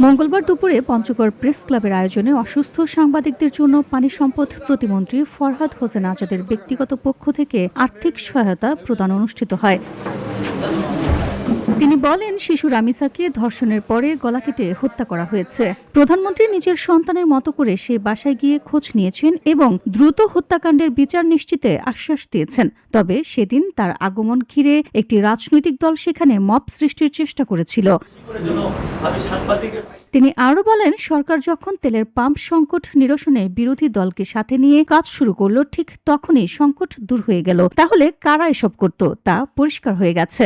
মঙ্গলবার দুপুরে পঞ্চগড় প্রেস ক্লাবের আয়োজনে অসুস্থ সাংবাদিকদের জন্য পানি সম্পদ প্রতিমন্ত্রী ফরহাদ হোসেন আজাদের ব্যক্তিগত পক্ষ থেকে আর্থিক সহায়তা প্রদান অনুষ্ঠিত হয়। তিনি বলেন, শিশু রামিসাকে ধর্ষণের পরে গলা কেটে হত্যা করা হয়েছে। প্রধানমন্ত্রী নিজের সন্তানের মতো করে সে বাসায় গিয়ে খোঁজ নিয়েছেন এবং দ্রুত হত্যাকাণ্ডের বিচার নিশ্চিতে আশ্বাস দিয়েছেন। তবে সেদিন তার আগমন ঘিরে একটি রাজনৈতিক দল সেখানে মব সৃষ্টির চেষ্টা করেছিল। তিনি আরও বলেন, সরকার যখন তেলের পাম্প সংকট নিরসনে বিরোধী দলকে সাথে নিয়ে কাজ শুরু করলো, ঠিক তখনই সংকট দূর হয়ে গেল। তাহলে কারা এসব করত তা পরিষ্কার হয়ে গেছে।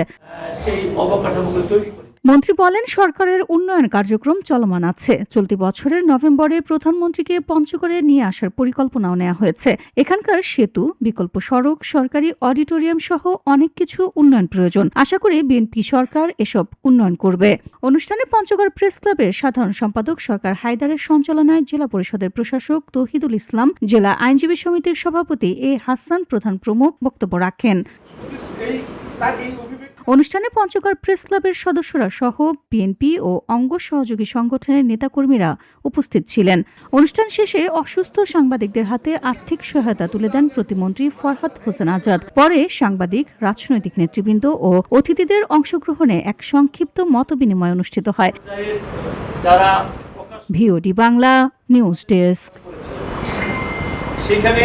মন্ত্রী বলেন, সরকারের উন্নয়ন কার্যক্রম চলমান আছে। চলতি বছরের নভেম্বরে প্রধানমন্ত্রীকে পঞ্চগড়ে নিয়ে আসার পরিকল্পনাও নেওয়া হয়েছে। এখানকার সেতু, বিকল্প সড়ক, সরকারি অডিটোরিয়াম সহ অনেক কিছু উন্নয়ন প্রয়োজন। আশা করি বিএনপি সরকার এসব উন্নয়ন করবে। অনুষ্ঠানে পঞ্চগড় প্রেস ক্লাবের সাধারণ সম্পাদক সরকার হায়দারের সঞ্চালনায় জেলা পরিষদের প্রশাসক তৌহিদুল ইসলাম, জেলা আইনজীবী সমিতির সভাপতি এ হাসান প্রধান প্রমুখ বক্তব্য রাখেন। অনুষ্ঠানে পঞ্চগড় প্রেস ক্লাবের সদস্যরা সহ বিএনপি ও অঙ্গ সহযোগী সংগঠনের নেতাকর্মীরা উপস্থিত ছিলেন। অনুষ্ঠান শেষে অসুস্থ সাংবাদিকদের হাতে আর্থিক সহায়তা তুলে দেন প্রতিমন্ত্রী ফরহাদ হোসেন আজাদ। পরে সাংবাদিক, রাজনৈতিক নেতৃবৃন্দ ও অতিথিদের অংশগ্রহণে এক সংক্ষিপ্ত মতবিনিময় অনুষ্ঠিত হয়। VOD Bangla news desk. সেখানে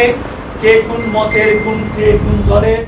কে কোন মতের, কে কোন দলের